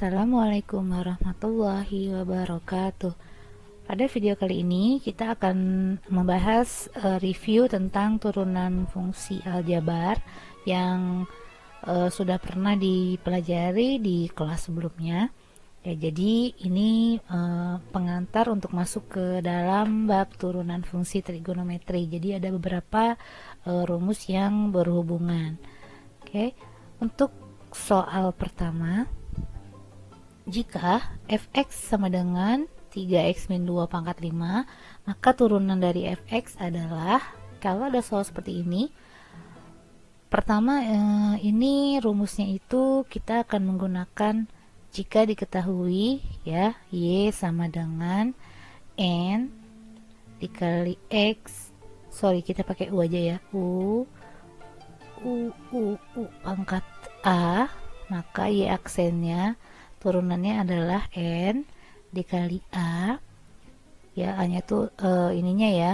Assalamualaikum warahmatullahi wabarakatuh. Pada video kali ini kita akan membahas review tentang turunan fungsi aljabar yang sudah pernah dipelajari di kelas sebelumnya. Ya, jadi ini pengantar untuk masuk ke dalam bab turunan fungsi trigonometri. Jadi ada beberapa rumus yang berhubungan. Oke, untuk soal pertama, jika fx sama dengan 3x min 2 pangkat 5, maka turunan dari fx adalah, kalau ada soal seperti ini, pertama ini rumusnya itu kita akan menggunakan jika diketahui ya, y sama dengan n dikali x, kita pakai u aja ya, u pangkat a, maka y aksennya turunannya adalah n dikali a, ya, a nya tuh ininya ya,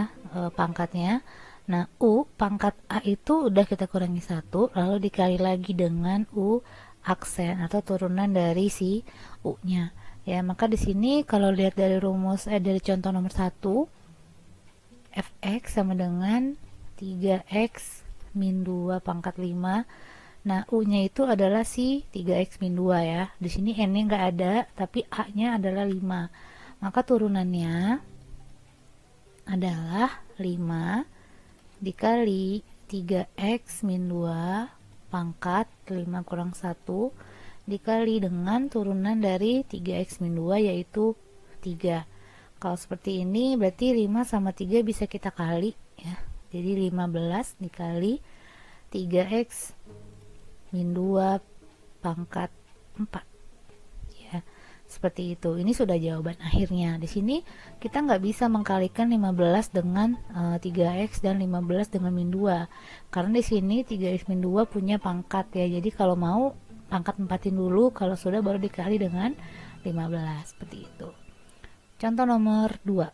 pangkatnya. Nah, u pangkat a itu udah kita kurangi 1, lalu dikali lagi dengan u aksen atau turunan dari si u nya ya. Maka di sini kalau lihat dari rumus dari contoh nomor 1, fx sama dengan 3x min 2 pangkat 5. Nah, U-nya itu adalah si 3x min 2 ya. Di sini N-nya nggak ada, tapi A-nya adalah 5. Maka turunannya adalah 5 dikali 3x min 2 pangkat 5 kurang 1 dikali dengan turunan dari 3x min 2 yaitu 3. Kalau seperti ini berarti 5 sama 3 bisa kita kali ya. Jadi 15 dikali 3x min 2 pangkat 4 ya, seperti itu. Ini sudah jawaban akhirnya. Di sini kita nggak bisa mengkalikan 15 dengan 3x dan 15 dengan min 2 karena di sini 3x min 2 punya pangkat ya. Jadi kalau mau pangkat 4-in dulu, kalau sudah baru dikali dengan 15, seperti itu. Contoh nomor 2,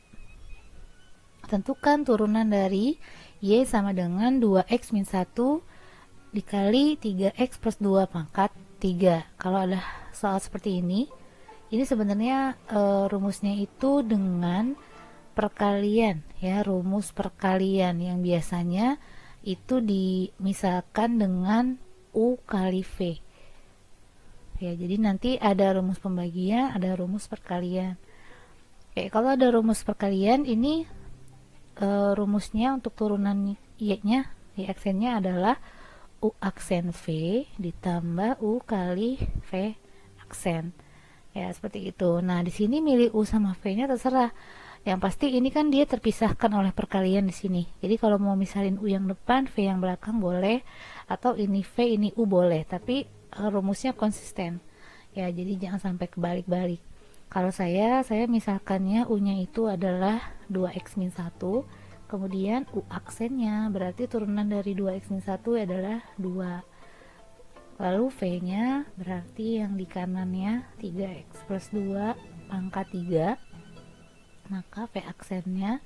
tentukan turunan dari y sama dengan 2x min 1 dikali 3x plus 2 pangkat 3. Kalau ada soal seperti ini sebenarnya rumusnya itu dengan perkalian ya, rumus perkalian yang biasanya itu dimisalkan dengan u kali v ya. Jadi nanti ada rumus pembagian, ada rumus perkalian. Oke, kalau ada rumus perkalian ini rumusnya untuk turunan y-nya, y aksennya adalah u aksen v ditambah u kali v aksen ya, seperti itu. Nah, di sini milih u sama v nya terserah, yang pasti ini kan dia terpisahkan oleh perkalian di sini. Jadi kalau mau misalin u yang depan v yang belakang boleh, atau ini v ini u boleh, tapi rumusnya konsisten ya, jadi jangan sampai kebalik-balik. Kalau saya misalkannya u nya itu adalah 2x min 1, kemudian u aksennya berarti turunan dari 2x min 1 adalah 2. Lalu v nya berarti yang di kanannya 3x plus 2 pangkat 3. Maka v aksennya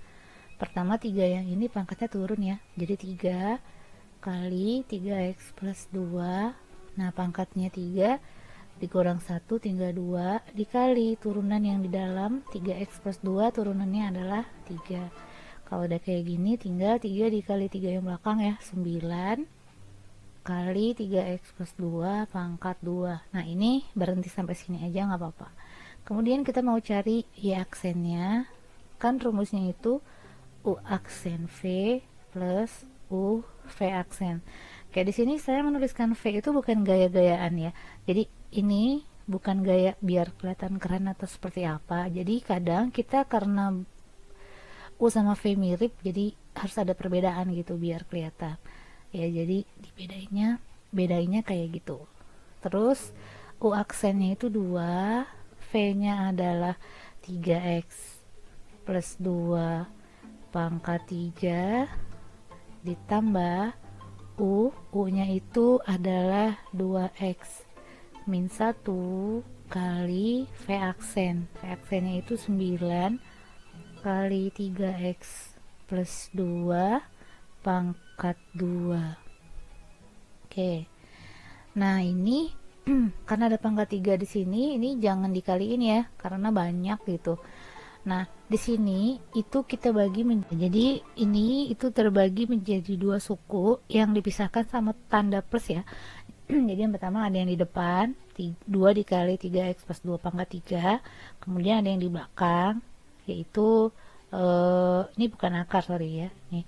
pertama 3 yang ini pangkatnya turun ya, jadi 3 kali 3x plus 2. Nah, pangkatnya 3 dikurang 1 tinggal 2 dikali turunan yang di dalam 3x plus 2 turunannya adalah 3. Kalau udah kayak gini tinggal 3 dikali 3 yang belakang ya, 9 kali 3x plus 2 pangkat 2. Nah, ini berhenti sampai sini aja nggak apa-apa. Kemudian kita mau cari y aksennya, kan rumusnya itu u aksen v plus u v aksen. Kayak di sini saya menuliskan v itu bukan gaya-gayaan ya, jadi ini bukan gaya biar kelihatan keren atau seperti apa. Jadi kadang kita karena u sama v mirip, jadi harus ada perbedaan gitu biar kelihatan ya, jadi bedainnya kayak gitu. Terus u aksennya itu 2, v nya adalah 3x plus 2 pangkat 3 ditambah u nya itu adalah 2x min 1 kali v aksennya itu 9 kali 3x plus 2 pangkat 2. Oke. Nah, ini karena ada pangkat 3 di sini, ini jangan dikaliin ya, karena banyak gitu. Nah, di sini itu kita bagi jadi ini itu terbagi menjadi dua suku yang dipisahkan sama tanda plus ya. Jadi yang pertama ada yang di depan, 2 dikali 3x plus 2 pangkat 3. Kemudian ada yang di belakang, yaitu ini bukan akar, sorry ya. Nih,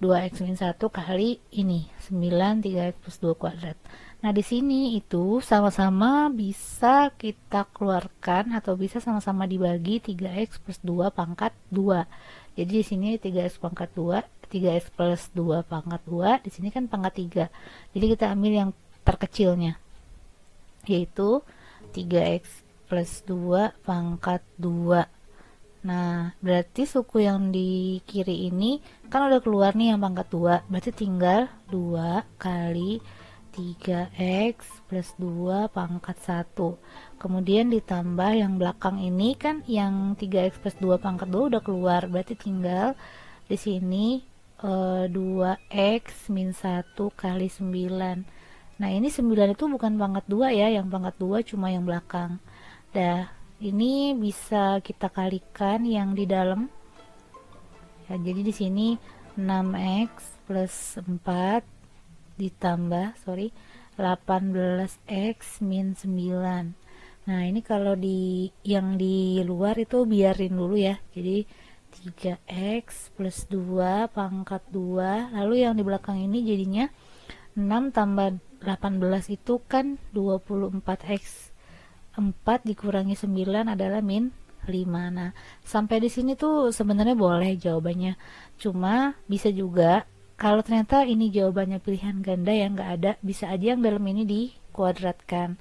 2x min 1 kali ini, 9 3x plus 2 kuadrat. Nah, di sini itu sama-sama bisa kita keluarkan atau bisa sama-sama dibagi 3x plus 2 pangkat 2. Jadi di sini 3x pangkat 2, 3x plus 2 pangkat 2, di sini kan pangkat 3. Jadi kita ambil yang terkecilnya, yaitu 3x plus 2 pangkat 2. Nah, berarti suku yang di kiri ini kan udah keluar nih yang pangkat 2, berarti tinggal 2 kali 3x plus 2 pangkat 1. Kemudian ditambah yang belakang ini kan yang 3x plus 2 pangkat 2 udah keluar, berarti tinggal di sini 2x min 1 kali 9. Nah, ini 9 itu bukan pangkat 2 ya, yang pangkat 2 cuma yang belakang. Dah, ini bisa kita kalikan yang di dalam. Ya, jadi di sini 6x plus 4 ditambah 18x min 9. Nah, ini kalau di yang di luar itu biarin dulu ya. Jadi 3x plus 2 pangkat 2, lalu yang di belakang ini jadinya 6 tambah 18 itu kan 24x. 4 dikurangi 9 adalah min 5. Nah, sampai di sini tuh sebenarnya boleh jawabannya. Cuma bisa juga kalau ternyata ini jawabannya pilihan ganda yang nggak ada, bisa aja yang dalam ini dikuadratkan.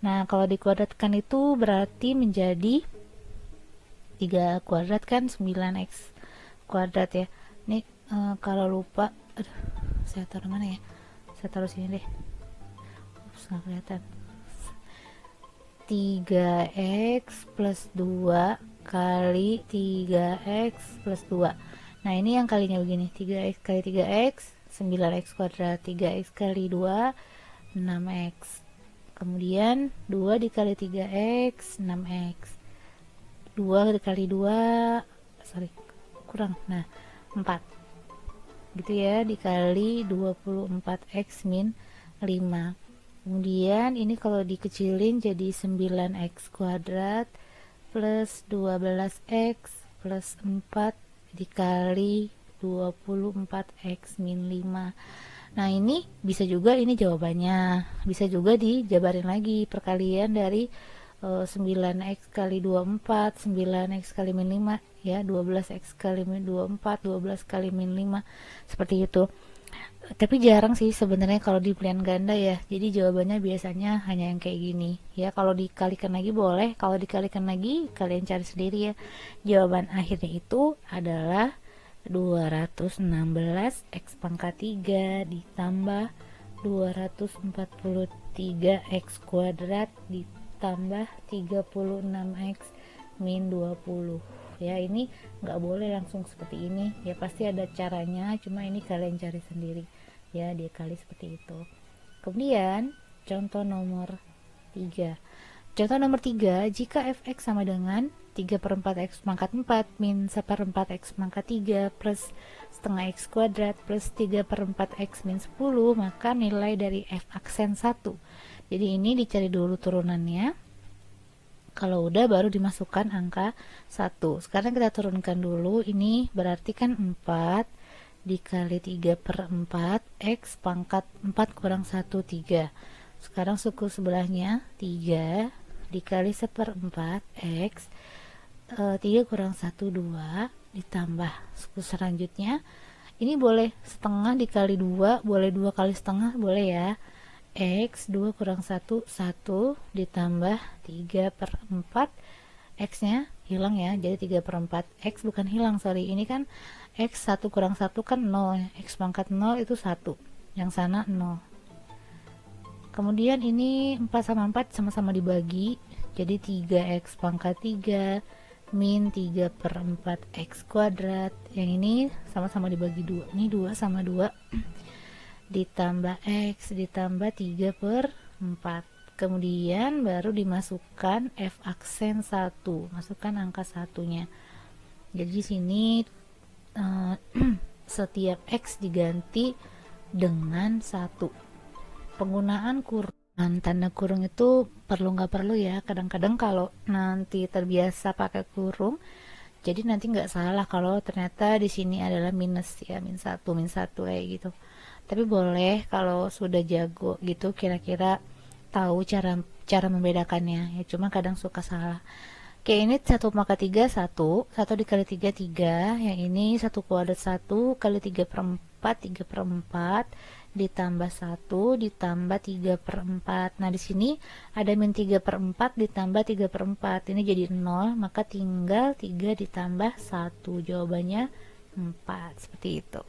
Nah, kalau dikuadratkan itu berarti menjadi 3 kuadrat kan 9x kuadrat ya. Nih, kalau lupa, aduh, saya taruh mana ya? Saya taruh sini deh. Ups, nggak kelihatan. 3x plus 2 kali 3x plus 2. Nah, ini yang kalinya begini, 3x kali 3x 9x kuadrat, 3x kali 2 6x. Kemudian 2 dikali 3x 6x, 2 dikali 2 kurang, nah 4 gitu ya, dikali 24x min 5. Kemudian ini kalau dikecilin jadi 9x kuadrat plus 12x plus 4 dikali 24x min 5. Nah, ini bisa juga ini jawabannya. Bisa juga dijabarin lagi perkalian dari 9x kali 24, 9x kali min 5 ya, 12x kali min 24, 12 kali min 5. Seperti itu. Tapi jarang sih sebenarnya kalau di pilihan ganda ya. Jadi jawabannya biasanya hanya yang kayak gini. Ya, kalau dikalikan lagi boleh, kalau dikalikan lagi kalian cari sendiri ya. Jawaban akhirnya itu adalah 216 x pangkat 3 ditambah 243 x kuadrat ditambah 36x min 20. Ya, ini nggak boleh langsung seperti ini ya, pasti ada caranya, cuma ini kalian cari sendiri ya, dia kali seperti itu. Kemudian contoh nomor 3. Contoh nomor 3, jika fx sama dengan 3 per 4x pangkat 4 min 1 per 4x pangkat 3 plus setengah x kuadrat plus 3 per 4x min 10, maka nilai dari f aksen 1. Jadi ini dicari dulu turunannya. Kalau udah baru dimasukkan angka 1. Sekarang kita turunkan dulu, ini berarti kan 4 dikali 3 per 4 x pangkat 4 kurang 1, 3. Sekarang suku sebelahnya 3 dikali 1 per 4 x 3 kurang 1, 2 ditambah suku selanjutnya. Ini boleh setengah dikali 2, boleh 2 kali setengah, boleh ya. X 2 kurang 1, 1 ditambah 3 per 4, X nya hilang ya, jadi 3 per 4. X bukan hilang, sorry, ini kan X 1 kurang 1 kan 0, X pangkat 0 itu 1, yang sana 0. Kemudian ini 4 sama 4 sama-sama dibagi, jadi 3x pangkat 3 min 3 per 4 x kuadrat, yang ini sama-sama dibagi 2, ini 2 sama 2 ditambah x ditambah 3 per 4. kemudian baru dimasukkan F aksen 1, masukkan angka satunya. Jadi di sini setiap X diganti dengan 1. Penggunaan kurung, tanda kurung itu perlu nggak perlu ya, kadang-kadang kalau nanti terbiasa pakai kurung jadi nanti nggak salah kalau ternyata di sini adalah minus ya, min 1 kayak gitu. Tapi boleh kalau sudah jago gitu kira-kira tahu cara cara membedakannya ya, cuma kadang suka salah. Oke, ini 1/3 1 dikali 3 3, yang ini 1/4 1 kali 3/4 3/4 ditambah 1 ditambah 3/4. Nah, di sini ada min 3/4 ditambah 3/4. Ini jadi 0, maka tinggal 3 ditambah 1. Jawabannya 4. Seperti itu.